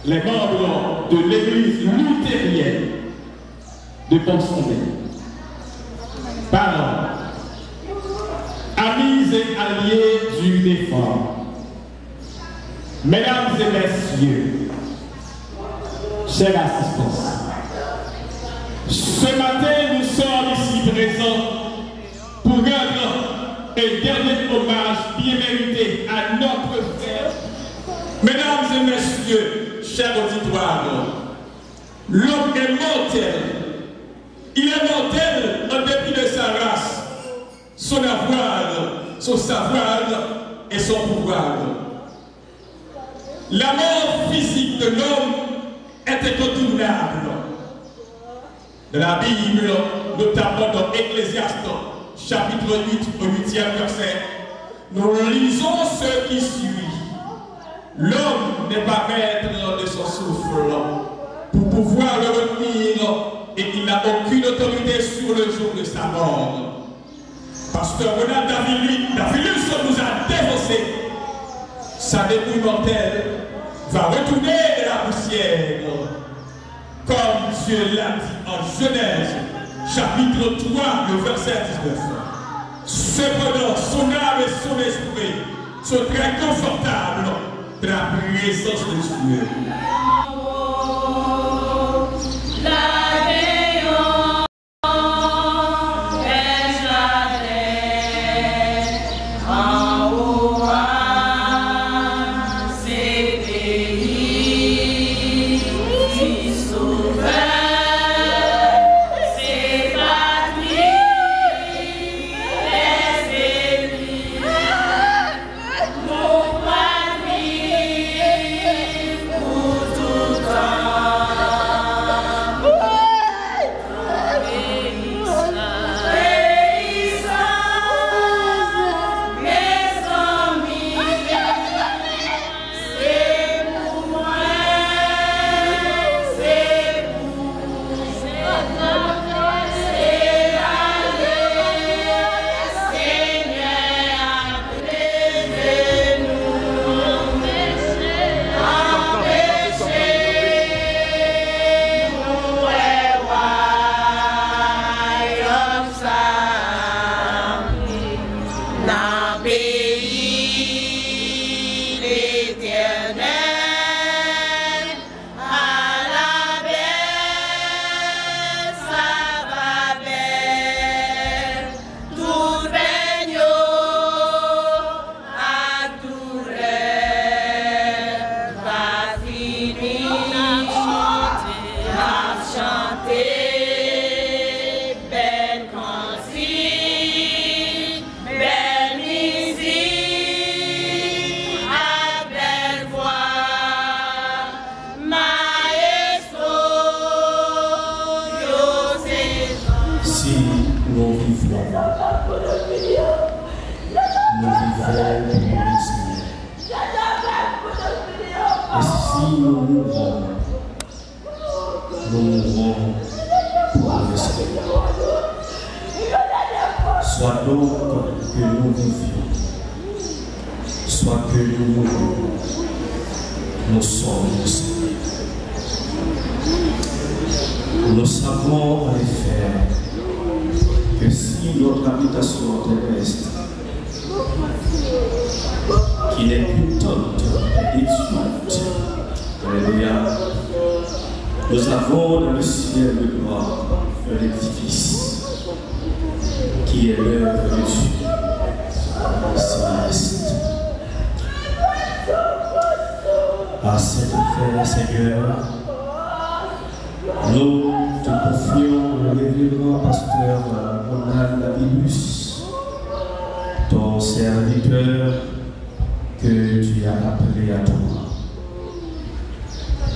les membres de l'église luthérienne de Pont-Sondé. Parents, amis et alliés du défunt, mesdames et messieurs, chers assistants, ce matin nous sommes ici présents pour rendre un dernier hommage bien mérité à notre frère. Mesdames et messieurs, chers auditoires, l'homme est mortel. Il est mortel en dépit de sa race, son avoir, son savoir et son pouvoir. La mort physique de l'homme est incontournable. Dans la Bible, notamment dans Ecclésiaste, chapitre 8, au 8e verset, nous lisons ce qui suit. L'homme n'est pas maître de son souffle pour pouvoir le retenir et il n'a aucune autorité sur le jour de sa mort. Pasteur Renald Davilus nous a défoncé. Sa dépouille mortelle va retourner de la poussière, comme Dieu l'a dit en Genèse, chapitre 3, le verset 19. Cependant, son âme et son esprit sont très confortables de la présence de Dieu. Soit donc que nous vivions, soit que nous mourions, nous sommes le Seigneur. Nous savons en effet que si notre habitation terrestre, qui n'est qu'une tente et étudiante, alléluia, nous avons dans le ciel de gloire un édifice qui est l'œuvre de Dieu céleste. À cet effet, Seigneur, nous te confions le révérend pasteur Renald Davilus, ton serviteur que tu as appelé à toi.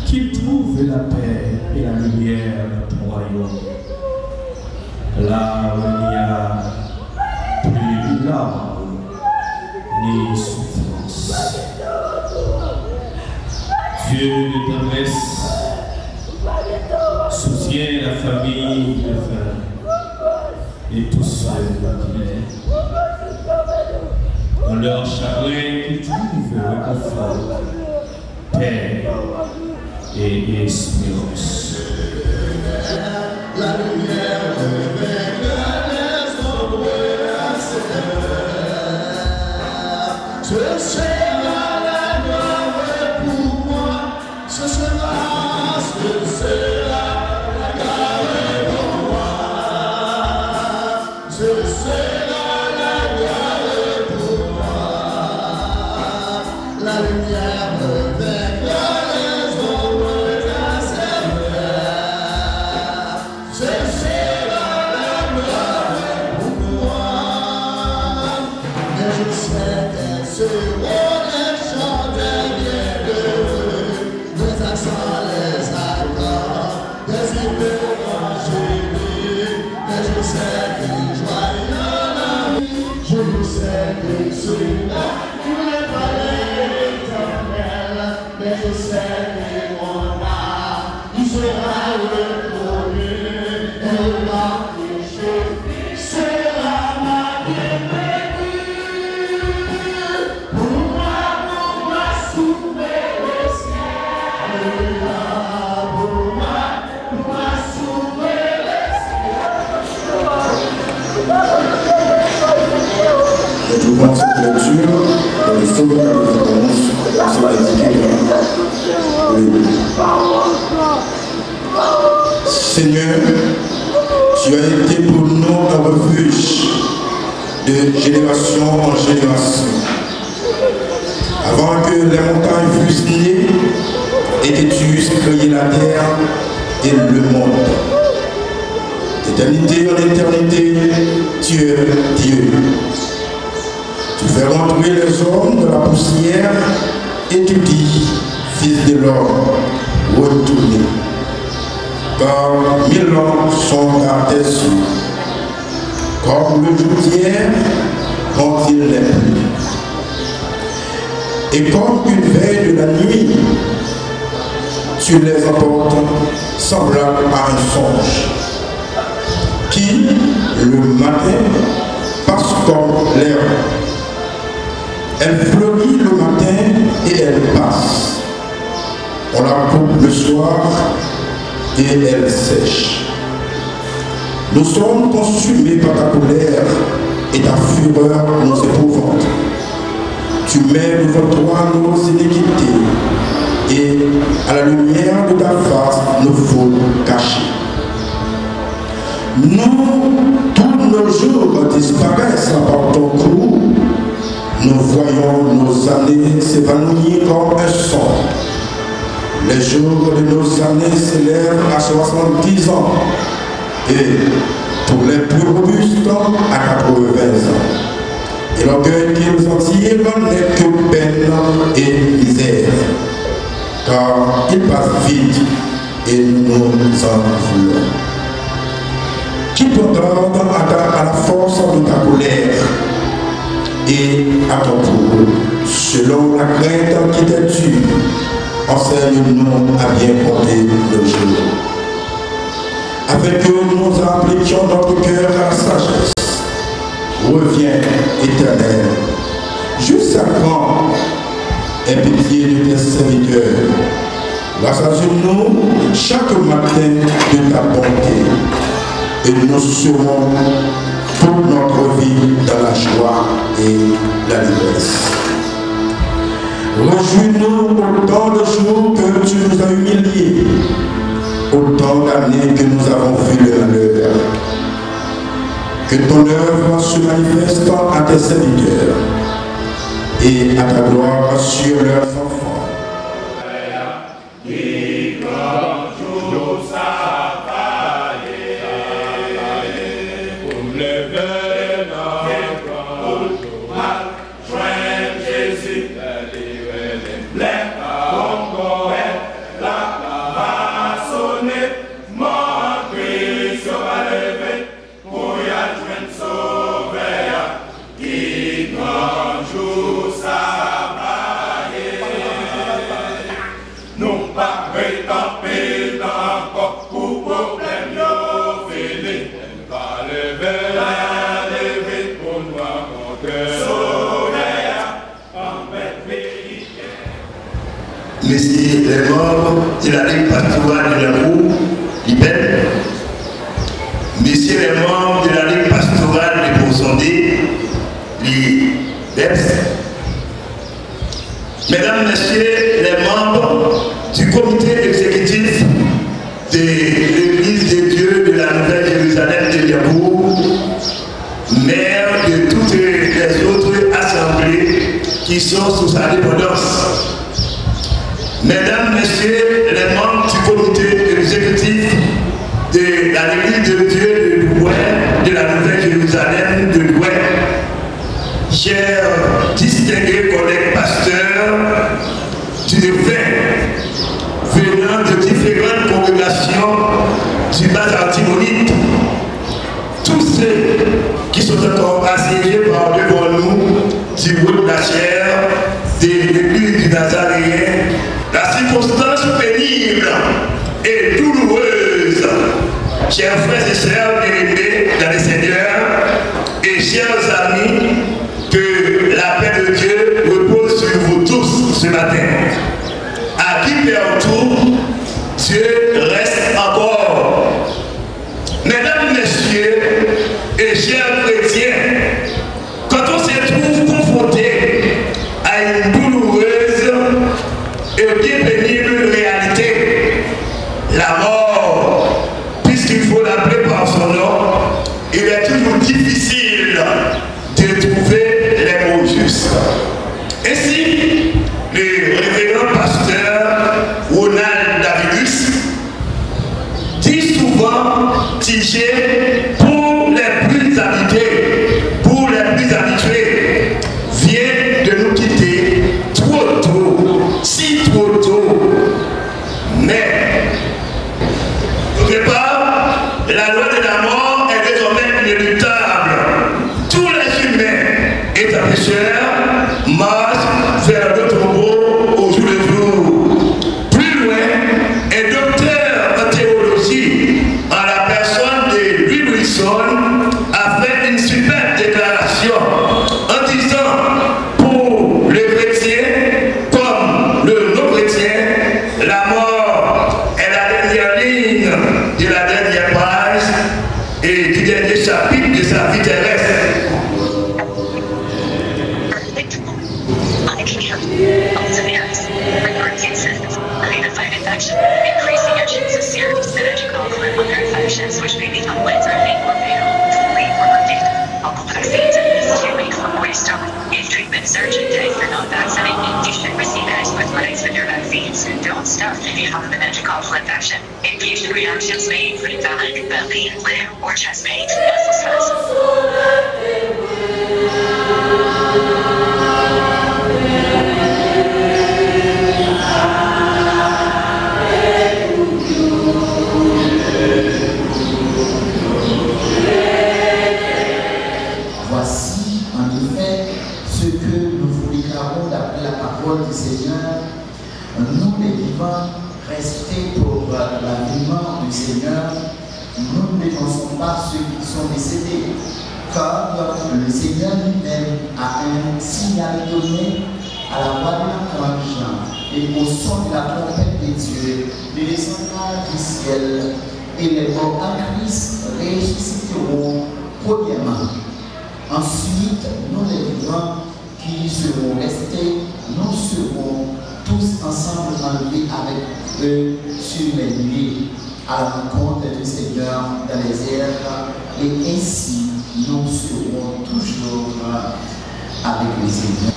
Qu'il trouve la paix et la lumière de ton royaume, là où il n'y a plus de larmes ni souffrance. Dieu de tendresse, soutiens la famille de fin et tous ceux qui l'aiment. Dans leur chagrin, qu'ils trouvent réconfort, paix et espérance. La lumière avec la maison ce sera la gloire pour moi, ce sera la gloire pour moi, ce sera la gloire pour moi, la lumière avec la maison ce sera la gloire pour moi, mais je sais qu'elle sera les chants derrière eux, les accents, les accords, des hymnes enchaînés, mais je sais qu'ils joignent la vie, je sais qu'ils sont là pour les palais éternels, mais je sais qu'ils vont là, il sera reconnu, et là, sera ma bienvenue. Pour moi, soulever le ciel. Pour moi, soulever le ciel. Retrouvons cette lecture dans le second chapitre 11, cela est indiqué. Seigneur, tu as été pour nous un refuge de génération en génération. Avant que les montagnes fussent nées et que tu eusses créé la terre et le monde. D'éternité en éternité, tu es Dieu. Tu fais rentrer les hommes de la poussière et tu dis, fils de l'homme, retournez. Car 1000 ans sont à tes yeux, comme le jour d'hier quand il n'est plus. Et comme une veille de la nuit, tu les emportes semblables à un songe, qui, le matin, passe comme l'herbe. Elle fleurit le matin et elle passe. On la coupe le soir et elle sèche. Nous sommes consumés par ta colère et ta fureur nous épouvante. Tu mets devant toi nos iniquités et à la lumière de ta face nos fautes cachées. Nous, tous nos jours disparaissent par ton cou. Nous voyons nos années s'évanouir comme un son. Les jours de nos années s'élèvent à 70 ans et pour les plus robustes à 80 ans. Et l'orgueil qu'ils en tirent n'est que peine et misère, car il passe vite et nous en voulons. Qui peut rendre à la force de ta colère et à ton tour, selon la crainte qui t'est due, enseigne-nous à bien compter le jour. Afin que nous appliquions notre cœur à la sagesse. Reviens, Éternel. Jusqu'à quand aie pitié de tes serviteurs. Rassure-nous chaque matin de ta bonté. Et nous serons toute notre vie dans la joie et la liberté. Réjouis-nous autant de jours que tu nous as humiliés, autant d'années que nous avons vu le malheur. Que ton œuvre se manifeste à tes serviteurs et à ta gloire sur leurs enfants. messieurs les membres de la Ligue pastorale de la Roue, l'IPEP, messieurs les membres de la Ligue pastorale de Bonsondé, l'IPEPS, mesdames, messieurs les membres du comité exécutif de l'Église de Dieu de la Nouvelle-Jérusalem de Liabourg, maire de toutes les autres assemblées qui sont sous sa dépendance. Mesdames, messieurs les membres du comité exécutif de l'Église de Dieu de l'Ouest, de la Nouvelle-Jérusalem de l'Ouest, chers distingués collègues pasteurs du Défunt, venant de différentes congrégations du Bas-Artimonite, tous ceux qui sont encore assiégés par devant nous du haut de la chair de l'église du Nazaréen, la circonstance pénible et douloureuse, chers frères et sœurs bien-aimés dans le Seigneur et chers amis, que la paix de Dieu repose sur vous tous ce matin. À qui partout, Dieu reste encore. Mesdames, messieurs et chers chrétiens, quand on se trouve confronté à une douloureuse et bien pénible réalité, la mort, puisqu'il faut l'appeler par son nom, il est toujours difficile de trouver les mots justes. Ainsi, le révérend pasteur Ronald Davidus dit souvent Tiché pour les plus habités, pour les plus habitués, vient de nous quitter trop tôt, si trop tôt. Mais, d'autre part, la loi de la mort est désormais inéluctable. Tous les humains et pécheurs marchent vers le tombeau au jour le jour. Plus loin, un docteur en théologie, en la personne de Louis Wilson, a fait une super déclaration en disant pour le chrétien comme le non-chrétien, la mort est la dernière ligne de la dernière page et du dernier chapitre de sa vie terrestre. Increasing your chances of serious surgical other infections, which may become life-threatening or fatal, complete or predicted. Uncle vaccines and this 2 weeks before you start. If treatment is urgent and if you're not vaccinated, you should receive adequate breaks with your vaccines. Don't stop if you have a meningococcal infection. Infusion reactions may include valid, belly, limb, or chest pains, muscle spasms. Voici en effet ce que nous vous déclarons d'après la parole du Seigneur. Nous les vivants, restés pour l'avènement du Seigneur, nous ne dénonçons pas ceux qui sont décédés, car le Seigneur lui-même a un signal donné à la voix de l'archange et au son de la trompette des dieux, descendra du ciel, et les morts en Christ ressusciteront premièrement. Ensuite, nous les vivants qui seront restés, nous serons tous ensemble enlevés avec eux sur les nuées à la rencontre du Seigneur dans les airs, et ainsi nous serons toujours avec le Seigneur.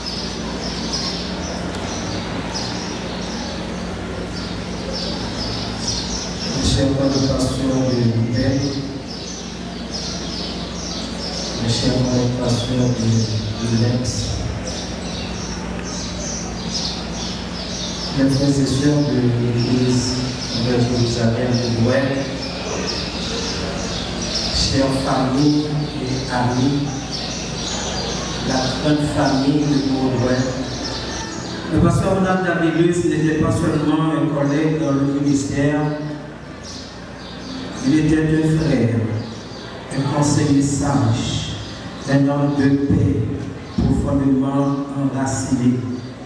Chers connotations de l'hiver, mes chers connotations de l'ex, mes frères et sœurs de l'Église de Jérusalem de l'Ouest, chères familles et amis, la grande famille de l'Ouest. Le pasteur Ronald Davidus n'était pas seulement un collègue dans le ministère, il était un frère, un conseiller sage, un homme de paix, profondément enraciné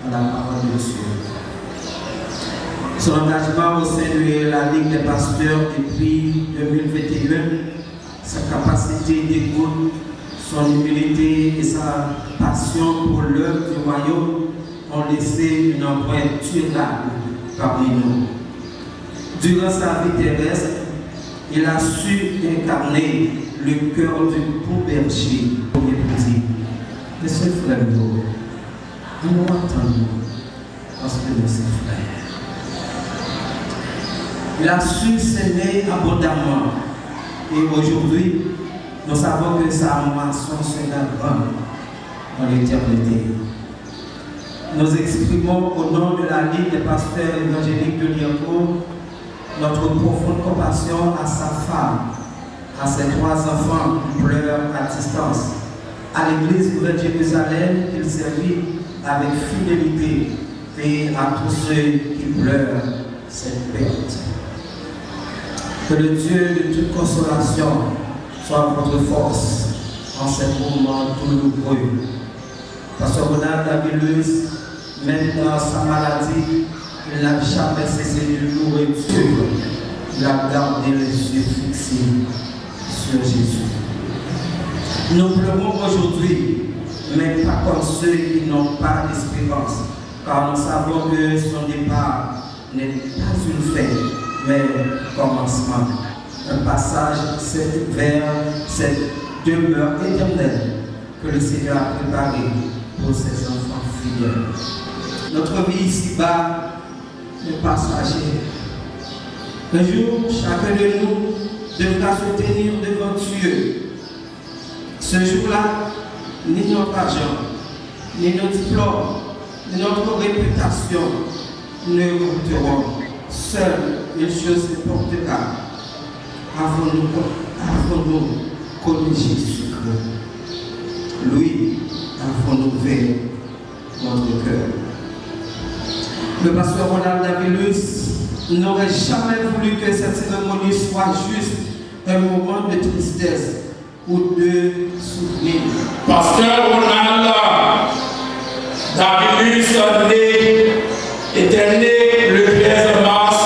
dans la parole de Dieu. Son engagement au sein de la Ligue des pasteurs depuis 2021, sa capacité d'écoute, son humilité et sa passion pour l'œuvre du royaume ont laissé une empreinte durable parmi nous. Durant sa vie terrestre, il a su incarner le cœur du bon berger pour épouser. Monsieur frère, nous attendons parce que nous sommes frères. Il a su s'aimer abondamment et aujourd'hui, nous savons que sa moisson sera grande dans l'éternité. Nous exprimons au nom de la Ligue des pasteurs évangéliques de Liancourt notre profonde compassion à sa femme, à ses 3 enfants qui pleurent à distance, à l'église de Jérusalem qu'il servit avec fidélité et à tous ceux qui pleurent cette perte. Que le Dieu de toute consolation soit votre force en ces moments douloureux. Pasteur Ronald Davilus, même dans sa maladie, il n'a jamais cessé de louer Dieu. Il a gardé les yeux fixés sur Jésus. Nous pleurons aujourd'hui, mais pas comme ceux qui n'ont pas d'espérance, car nous savons que son départ n'est pas une fin, mais un commencement. Un passage vers cette demeure éternelle que le Seigneur a préparée pour ses enfants fidèles. Notre vie ici-bas est passagère. Un jour, chacun de nous devra se tenir devant Dieu. Ce jour-là, ni notre argent, ni nos diplômes, ni notre réputation ne goûteront. Seule une chose importera. Avons-nous connu Jésus? Lui, avons-nous ouvert notre cœur? Le pasteur Ronald Davilus n'aurait jamais voulu que cette cérémonie soit juste un moment de tristesse ou de souvenir. Pasteur Ronald Davilus était né le 13 mars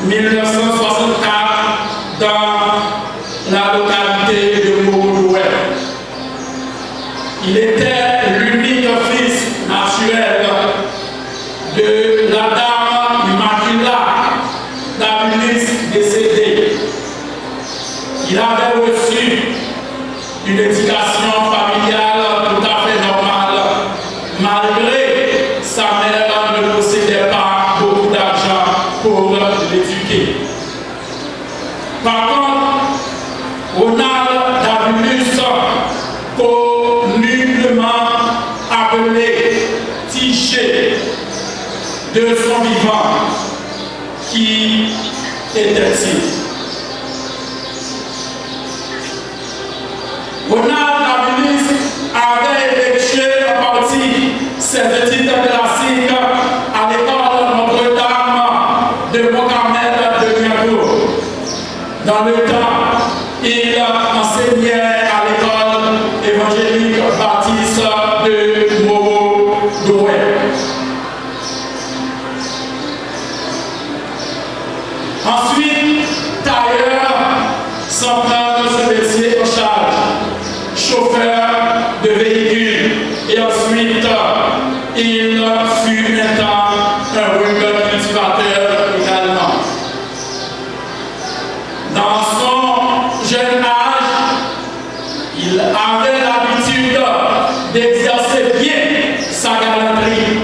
1964 dans la localité de Morodoué. Il était l'unique fils naturel de la dame Immaculata Davilus décédée. Il avait reçu une éducation familiale tout à fait normale, malgré sa mère ne possédait pas beaucoup d'argent pour l'éduquer. Par contre, Ronald Davilus, communément appelé Tigé de son vivant, qui était-il? Ronald Davilus avait effectué en partie ses études classiques à l'école Notre-Dame de Montcarmel de Liancourt. Dans le temps, il enseignait à l'école évangélique baptiste de Morodoué. Ensuite, tailleur sans prendre ce métier en charge, chauffeur de véhicule, et ensuite il fut un temps un rude cultivateur également. Dans son jeune âge, il avait l'habitude d'exercer bien sa galanterie.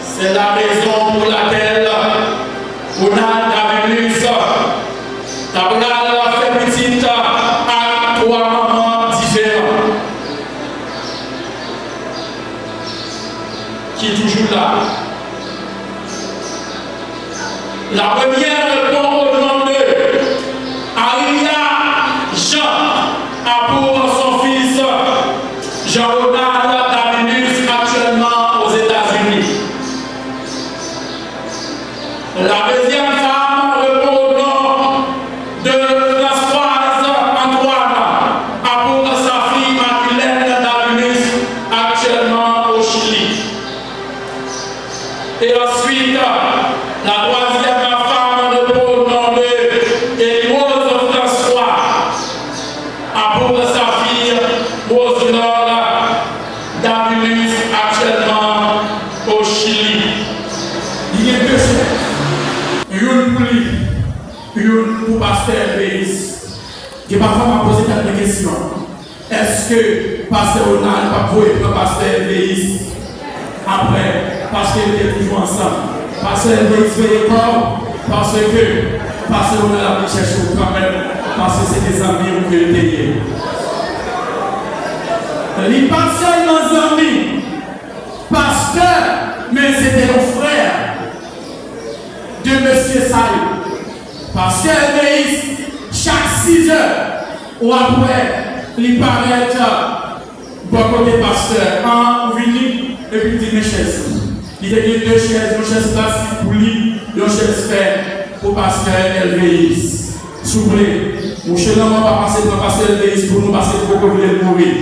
C'est la raison pour laquelle Ronald Davilus a fait petite à 3 moments différents. Qui est toujours là. La première répond au nom de Aria Jean a pour son fils Jean-Ronald Davilus actuellement aux États-Unis. La deuxième femme répond au nom de Françoise Antoine a pour sa fille Madeleine Davilus actuellement au Chili. Et ensuite, la troisième femme de Paul nommée Élyose François a pour sa fille Rosinora Davilus actuellement au Chili. Il y a deux choses. Une pour lui, une pour Pasteur Béis. Qui parfois m'a posé quelques questions. Est-ce que Pasteur Ronald va pouvoir prendre Pasteur Béis après, parce qu'ils étaient toujours ensemble? Pasteur Béis fait l'école parce que Pasteur Ronald a cherché quand même, parce que c'est des amis que il était. Il n'est pas seulement amis, pasteur, mais c'était le frère de M. Saïd. Pasteur Béis, chaque 6 heures, ou après, il paraît bon côté pasteur, en vini, et puis il dit mes chaises. Il y a 2 chaises, une chaise classique pour lui, une chaise faite pour pasteur Elvéis. S'il vous plaît, mon cher homme va passer pour pasteur Elvéis pour nous passer pour que vous voulez mourir.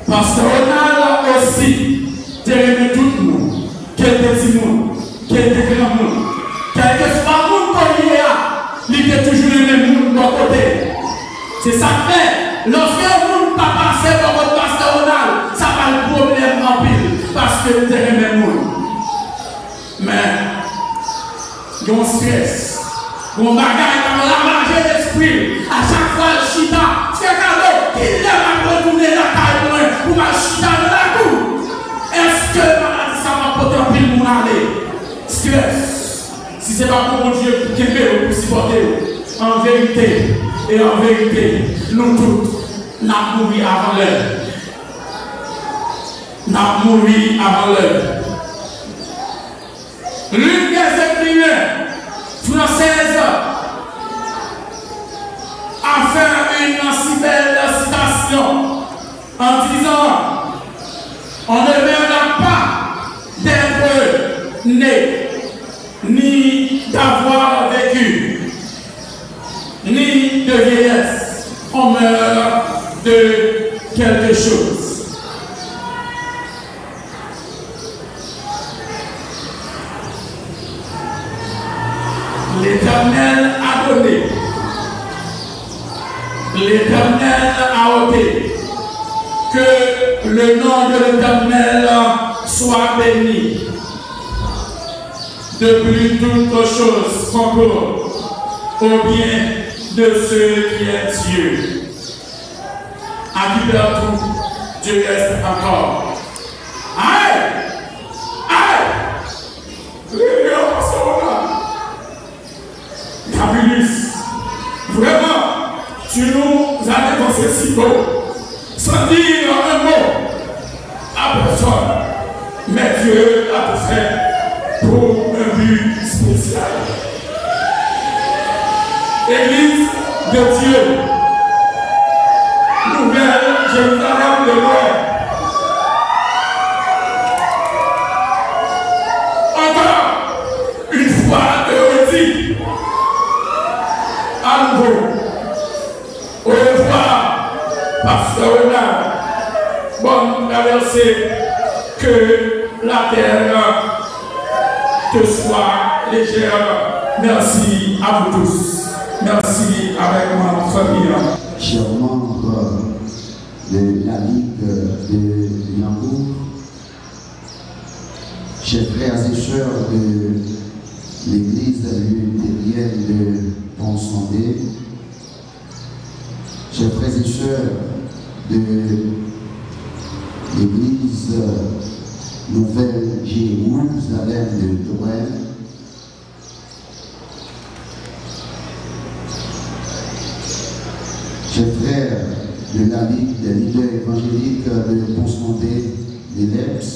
Pasteur Ronald aussi, t'aimes tout le monde, quel petit monde, quel grand monde, quel que soit le monde qu'on y a, il est toujours le même monde de l'autre côté. C'est ça que fait. Lorsque le monde pas passé par votre pasteur Ronald, ça va le problème en pile, parce que c'est le même monde. Mais, il y a un stress, il y a un bagage dans la marge d'esprit, à chaque fois le chita, c'est cadeau, il est à retourner la taille pour ma chita de la cour. Est-ce que ça va porter un pile pour aller? Stress. Si ce n'est pas pour mon Dieu pour qu'il pour supporter, en vérité, et en vérité, nous tous, nous avons mouru avant l'heure. Nous avons mouru avant l'heure. L'une des écrivains françaises a fait une si belle citation en disant: on ne mérite pas d'être né, ni d'avoir vécu, ni de vieillesse. On meurt de quelque chose. L'Éternel a donné, l'Éternel a ôté, que le nom de l'Éternel soit béni. Depuis toute chose concourt au bien de ceux qui est Dieu. À qui perd tout, Dieu reste encore. Aïe! Aïe! Davilus, vraiment, tu nous as dénoncé si beau, sans dire un mot à personne, mais Dieu a tout fait pour un but spécial. Église de Dieu, Nouvelle Jérusalem de l'Ouest. Encore une fois de redit, à nouveau, au revoir, Pasteur Ronald. Bonne traversée, que la terre te soit légère. Merci à vous tous. Merci avec ma famille. Chers membres de la Ligue de Liambourg, chers frères et sœurs de l'Église luthérienne de Pont-Sandé, chers frères et sœurs de l'Église Nouvelle Jérusalem de Touraine, chers frères de la Ligue des leaders évangéliques de Pont-Sandé, l'ELEPS,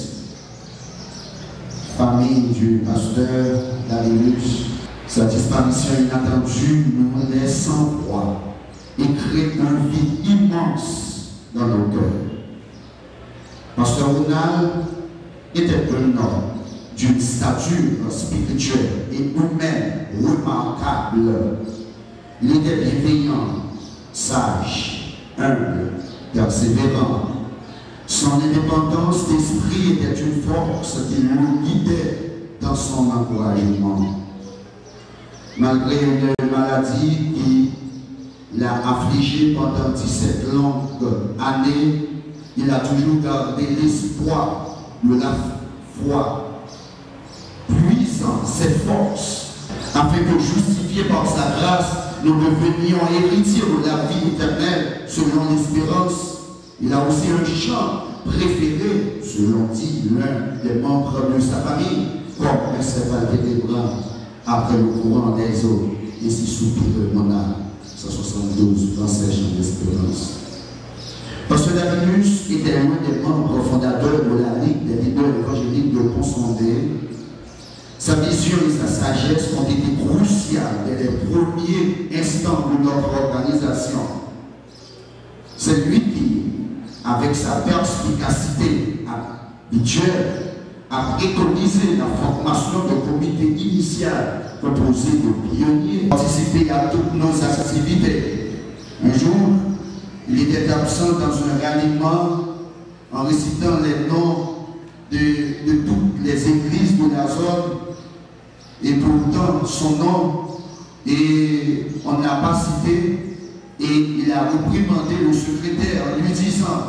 famille du pasteur Davilus, sa disparition inattendue nous laisse sans froid et crée un vide immense dans nos cœurs. Pasteur Ronald était un homme d'une stature spirituelle et humaine remarquable. Il était bienveillant, sage, humble, persévérant. Son indépendance d'esprit était une force qui nous guidait dans son encouragement. Malgré une maladie qui l'a affligé pendant 17 longues années, il a toujours gardé l'espoir de la foi, puisant ses forces, afin que, justifiés par sa grâce, nous devenions héritiers de la vie éternelle selon l'espérance. Il a aussi un chant préféré, selon dit l'un des membres de sa famille, comme un cheval ténébrant après le courant des eaux, et si soupire mon âme. 172, français chant d'espérance. Pasteur Davinus était l'un des membres fondateurs de la Ligue des leaders évangéliques de Pont-Sondé. Sa vision et sa sagesse ont été cruciales dès les premiers instants de notre organisation. C'est lui qui, avec sa perspicacité habituelle, a préconisé la formation de comités initial composé de pionniers, participer à toutes nos activités. Un jour, il était absent dans un ralliement en récitant les noms de toutes les églises de la zone, et pourtant son nom, et on n'a pas cité, et il a reprimandé le secrétaire en lui disant,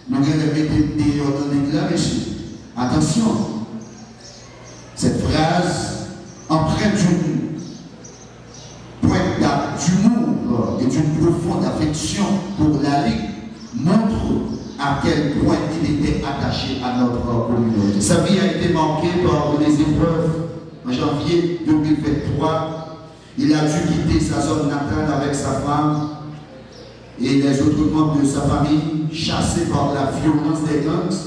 nous allons mettre des ordres ici. Attention, cette phrase empreinte d'une pointe d'humour et d'une profonde affection pour la Ligue montre à quel point il était attaché à notre communauté. Sa vie a été marquée par les épreuves. En janvier 2023, il a dû quitter sa zone natale avec sa femme et les autres membres de sa famille, chassés par la violence des gangs.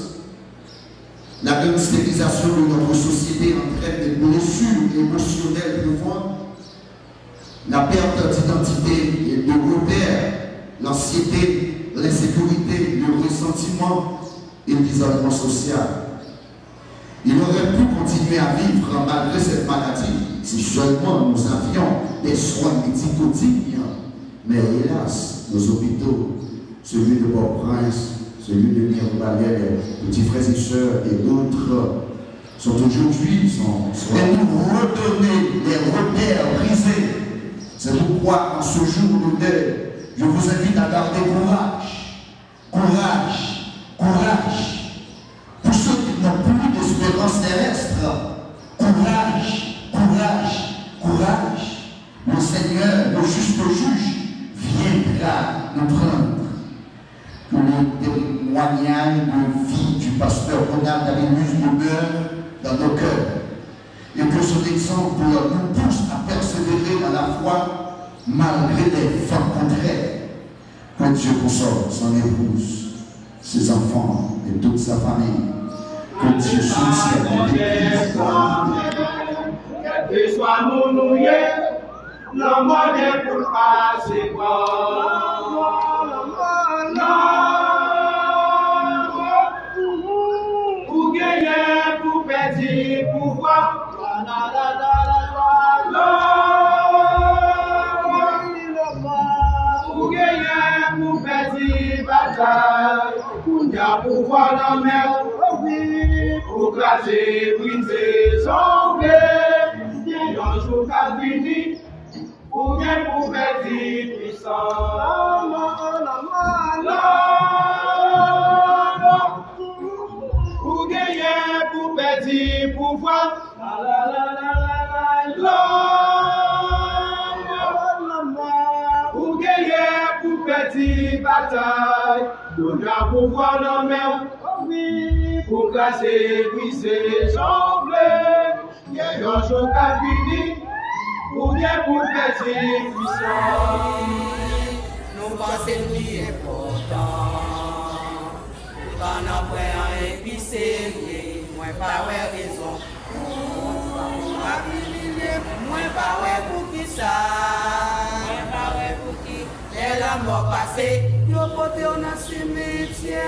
La gangstérisation de notre société entraîne des blessures émotionnelles profondes, la perte d'identité et de repères, l'anxiété, l'insécurité, le ressentiment et l'isolement social. Il aurait pu continuer à vivre malgré cette maladie si seulement nous avions des soins médicaux dignes. Mais hélas, nos hôpitaux, celui de Port-au-Prince, celui de Mirvalais, les petits frères et sœurs et d'autres, sont aujourd'hui et nous redonner les repères brisés. C'est pourquoi en ce jour de deuil, je vous invite à garder courage. Courage, courage. Pour ceux qui n'ont plus d'espérance terrestre, courage, courage, courage. Le Seigneur, le juste juge, viendra nous prendre. Que le témoignage de vie du pasteur Ronald Davinus demeure dans nos cœurs. Et que son exemple nous pousse à persévérer dans la foi malgré les vents contraires. Que Dieu console son épouse, ses enfants et toute sa famille. Que Dieu soutienne l'Église. Que soit mon l'homme est pour passer pour gagner, pour perdre, pour voir. Pour gagner, pour perdre, bataille. Pour voir la mer, pour classer, briser, sauver. Un jour qu'à venir, pour gagner, pour perdre, puissant. Pour gagner, pour perdre, pour voir. Pour gagner, pour perdre, bataille. Pour voir la mer, pour casser, briser, sauver. Un jour qu'à venir, pour gagner, pour perdre, puissant. Nous pensons qui est important. Quand on prend un épicé, moi pas raison. Moi pas pour qui ça. Moi pas pour qui. Et la mort passée, yo poté on a cimetière.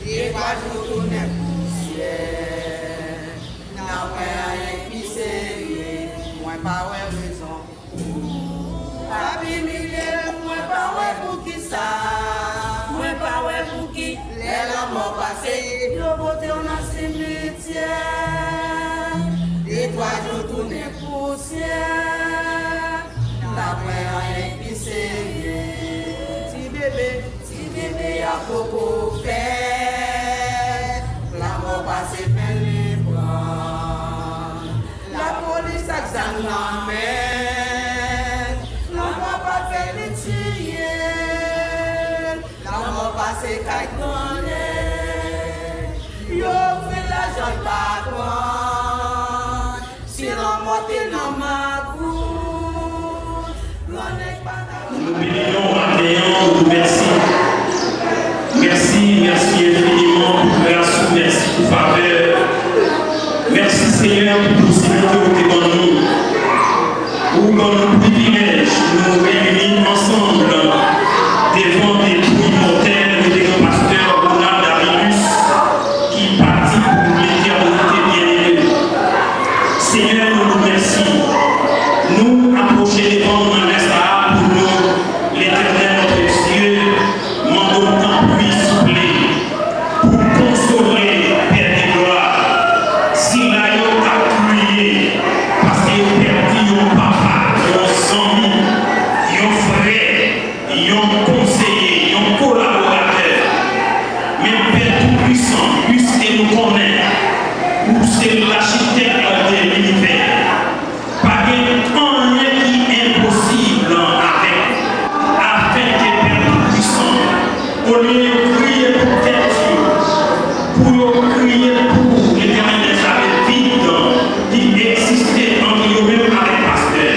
Et pas jour tourner poussière. Non prend un épicé, moi pas raison. Papi millier, moi pas pour qui ça. Moi pas pour qui. Les la mort passée, yo poté on a cimetière. oiseaux tournent poussière, la vraie épicée. Si bébé a beaucoup fait, la mort passe plein les bras. La police examine la mer, la mort pas fait les tuer, la mort passe caille dans l'air. Yo fait la joie pas prendre, si l'on monte dans ma cour, l'on n'est pas dans. Nous bénissons, nous merci. Merci infiniment pour grâce, merci pour faveur. Merci Seigneur pour possibilité que vous avez nous. Pour nous privilège, nous réunir ensemble devant des bruits mortels de nos pasteurs Ronald Darilus qui partit pour l'éternité bien-aimée. Seigneur, nous nous remercions. Nous approcher devant nous pour nous, l'éternel notre Dieu, mandons le temps puis souffler pour consoler Père des gloires. Si là, il a crié, parce qu'il a perdu son papa, son ami, son frère, son conseiller, son collaborateur. Mais Père Tout-Puissant, puisque nous connaissons, où c'est l'architecte de l'univers, pas de rien qui est impossible avec, afin que Père Tout-Puissant, au lieu de crier pour quelqu'un, pour crier pour l'éternel des arrêts vides qui existait en nous-mêmes avec pasteur,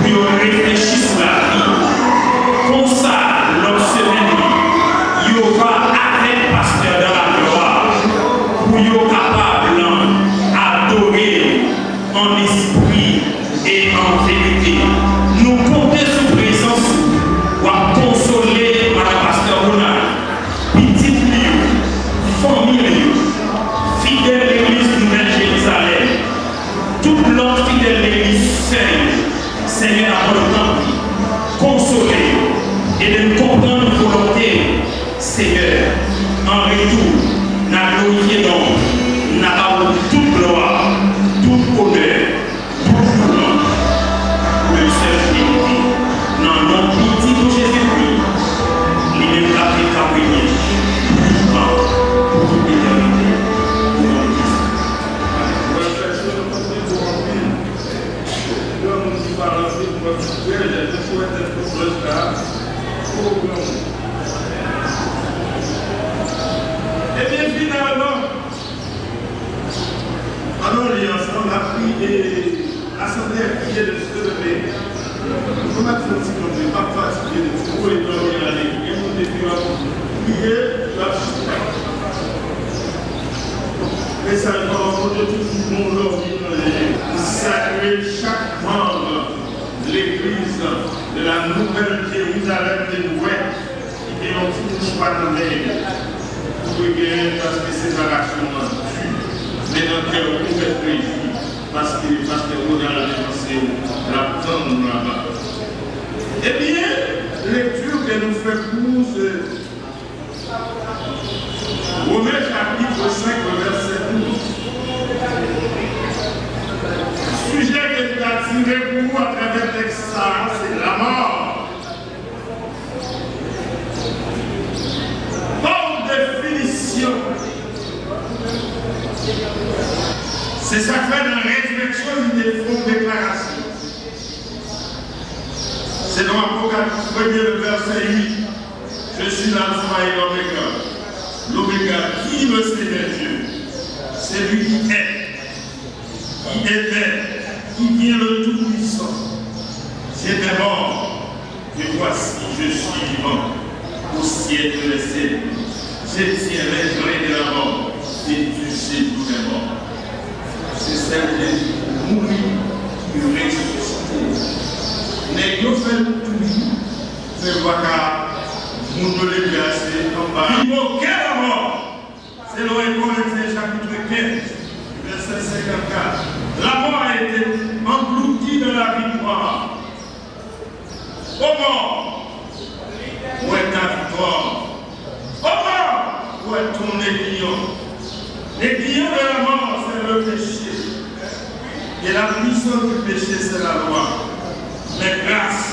pour réfléchir sur la vie. Comme ça, l'autre semaine, il y aura avec pasteur dans la gloire, pour être capable d'adorer en esprit et en vérité. Nous comptons sur présence pour consoler Madame Pasteur Ronald, petite lieu, famille, fidèle l'église Nouvelle-Jérusalem, toute l'autre fidèle l'église Sainte, Seigneur, à votre temps, consoler et de nous comprendre nos volontés, Seigneur, en retour, n'a glorifié donc, n'a pas toute gloire, tout honneur, tout nom, pour le seul Divinité. Non, non, petit pour Jésus-Christ, lui-même l'a fait cabriller, pour toute éternité, pour mon Christ. Et bien finalement, pendant l'ensemble, on a pris l'assemblée a prié de se lever. Comment tu dis qu'on n'est pas fatigué de se trouver dans l'année et on est prier, la et ça va de tout le monde sacrer chaque membre de l'église de la Nouvelle Jérusalem de l'Ouest qui est un petit choix de l'air pour gagner parce que ces actions mais dans quel on pouvait préjuger parce que on a dénoncé la prendre là-bas. Eh bien, lecture que nous faisons c'est Romains chapitre 5, verset 12. Le sujet que tu as tiré pour vous à travers le texte, c'est la mort. Par définition, c'est ça que fait dans la résurrection une fausse déclaration. C'est dans Apocalypse 1, le verset 8. Je suis l'alpha et l'oméga. L'oméga, qui le Seigneur Dieu? C'est lui qui est, qui était, qui vient le Tout-Puissant. J'étais mort, et voici, je suis vivant, au ciel de l'essai. Je tiens les clés de la mort, et tu sais tous les morts. C'est celle de mourir, qui ressuscité. Mais il fait tout, mais voilà. Nous devons les placer en bas. Il moquait la mort. C'est le Corinthiens chapitre 15, verset 54. La mort a été engloutie de la victoire. Ô mort, où est ta victoire? Ô mort, où est ton aiguillon? L'aiguillon de la mort, c'est le péché. Et la puissance du péché, c'est la loi. Mais grâce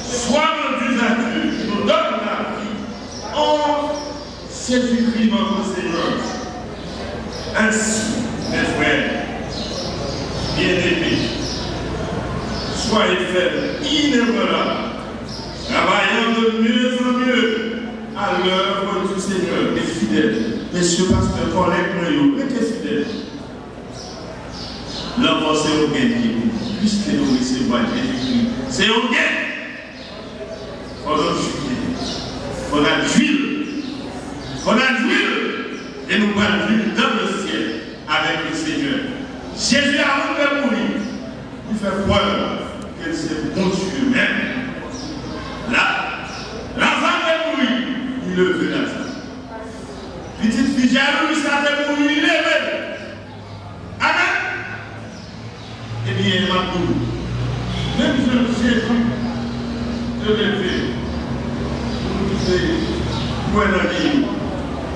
soit rendue à Dieu qui nous donne la vie en Jésus-Christ notre Seigneur. Ainsi, mes frères, bien-aimés, soyez faibles, inébranlables, travaillant de mieux en mieux à l'œuvre du Seigneur et fidèles. Messieurs, pasteurs, collègues, mettez fidèles. L'enfant, c'est au gain, puisque nous recevons Jésus-Christ. C'est au gain. On a l'huile. On a l'huile. Et nous prenons l'huile dans le ciel avec le Seigneur. Jésus, avant de mourir, il fait preuve que c'est bon Dieu même. Là, l'enfant de mourir, il le veut dans ça. Petite fille, Jésus, ça de mourir, il le veut. Amen. Eh bien, il m'a dit, même si Jésus de lever, vous dites, moi, la vie,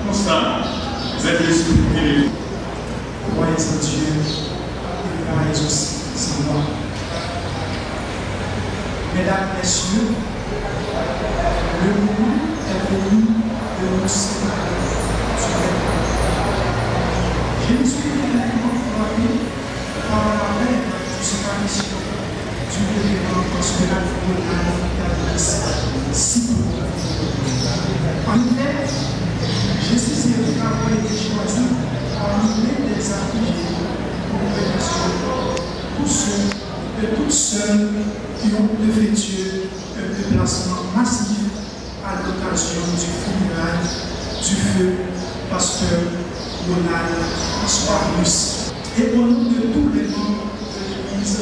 comme ça, vous êtes l'esprit. Croyez en Dieu, et croyez aussi en moi. Mesdames, Messieurs, le moment est venu de nous séparer du Père. Jésus est tellement frappé par la peine de séparation du révérend parce que la vie a si peu. En effet, Jésus est vraiment été choisi parmi les affligés pour tous ceux et toutes celles qui ont effectué un déplacement massif à l'occasion du funérail du feu pasteur Ronald Asparus. Et au nom de tous les membres de l'Église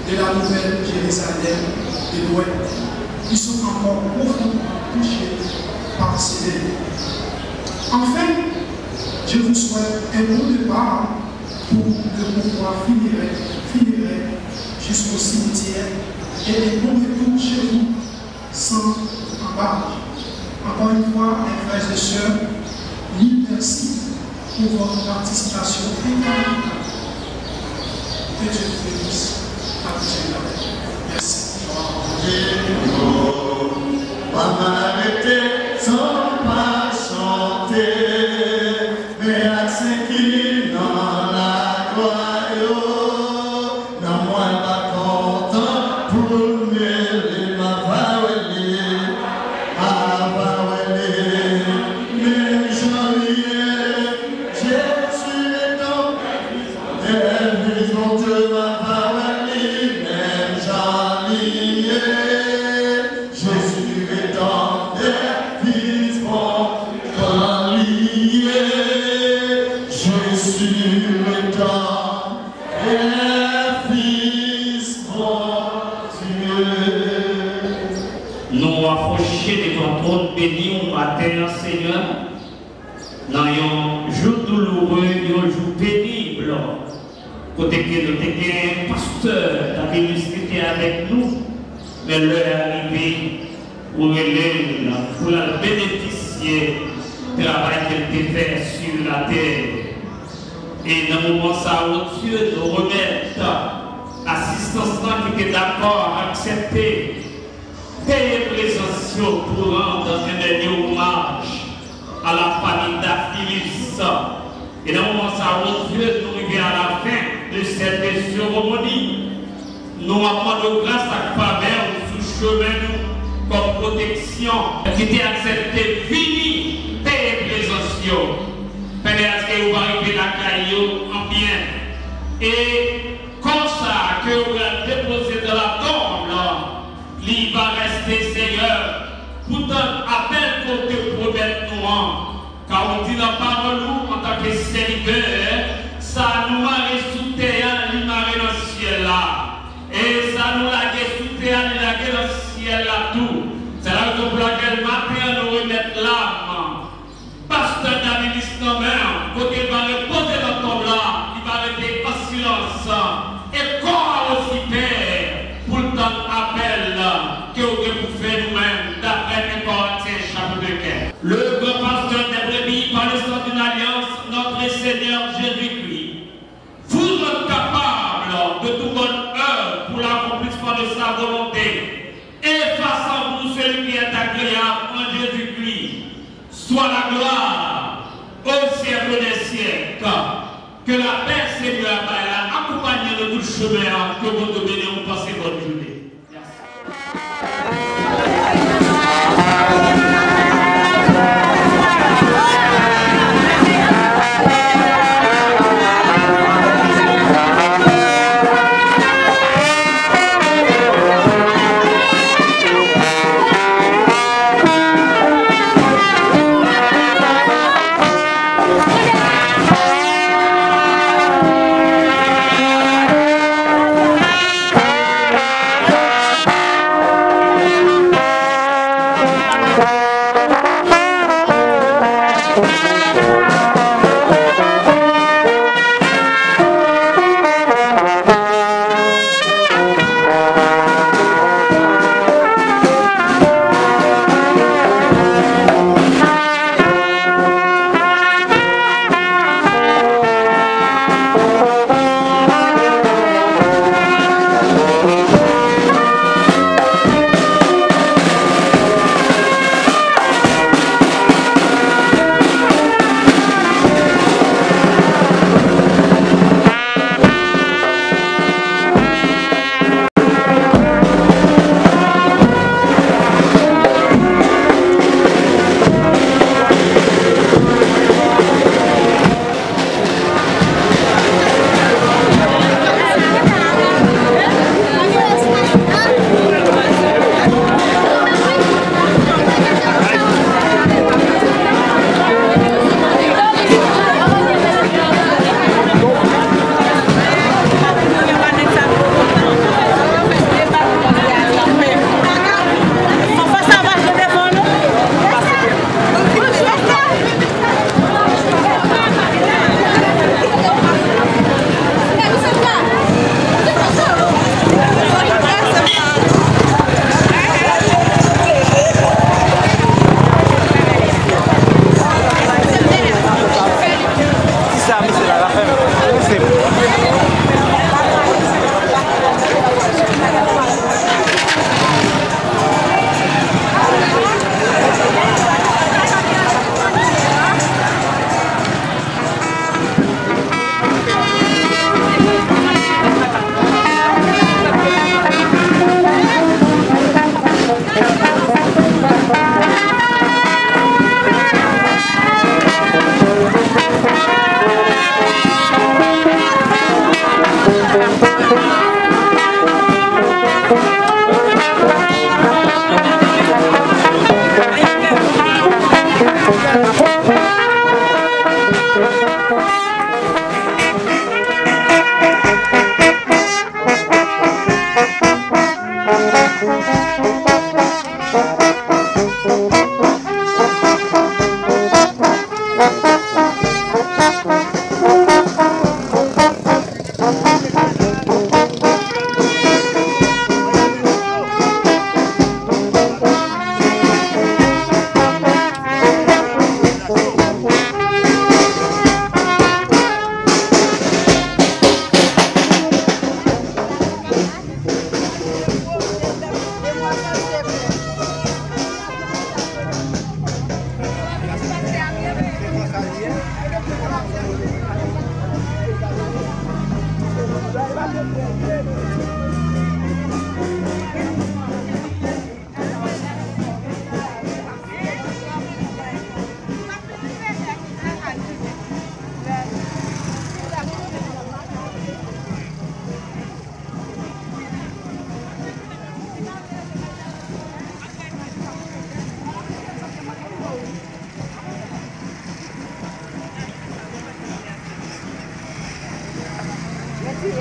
de la Nouvelle Jérusalem de l'Ouest, qui sont encore profondément touchés par ces événements. Enfin, je vous souhaite un bon départ pour le pouvoir funéraire jusqu'au cimetière et un bon retour chez vous sans embâche. Encore une fois, mes frères et sœurs, mille merci pour votre participation incarnée. Que Dieu bénisse. Merci. Pas m'arrêter sans pas chanter, mais accès qui dans la gloire, dans moi pas content pour mêler ma vallée, mais janvier, Jésus est dans les maisons de ma vallée, même janvier. Nous approcher de ton trône béni au matin, Seigneur, dans un jour douloureux, un jour pénible, côté que nous avons un pasteur qui avait discuté avec nous, mais l'heure est arrivée pour la bénéficier du travail qu'elle a fait sur la terre. Et dans le moment ça, oh Dieu, nous remettre assistance qui est d'accord à accepter payer présence pour rendre un dernier hommage à la famille d'Aphilis. Et dans le moment ça, oh Dieu, nous arrivons à la fin de cette cérémonie. Nous demandons grâce à faveur sous chemin nous comme protection qui était acceptée, fini, payer présence. Peut-être que vous arrivez à la caillou en bien. Et comme ça, que vous allez déposer dans la tombe, il va rester Seigneur. Pourtant, appel pour te promettre nous, car on dit la parole nous en tant que serviteur, ça nous marre sous terre, il marre dans le ciel là. Et ça nous l'a sous terre, il l'a dans le ciel là tout. C'est la raison pour laquelle maintenant nous remettre l'âme. Pasteur David Isnomer, quand il va reposer dans ton là, il va rester en silence. Et corps aussi Père, pour le temps appel que vous pouvez faire nous-mêmes, d'après 1 Corinthiens chapitre 15. Le grand pasteur des brebis, par le sang d'une alliance, notre Seigneur Jésus-Christ, vous êtes capable de que tout bonne œuvre pour l'accomplissement de sa volonté. Et face à vous, celui qui est agréable en Jésus-Christ, soit la gloire au siècle des siècles. Que la paix, Seigneur, accompagne de tout le chemin que vous devez nous passer votre journée. Merci,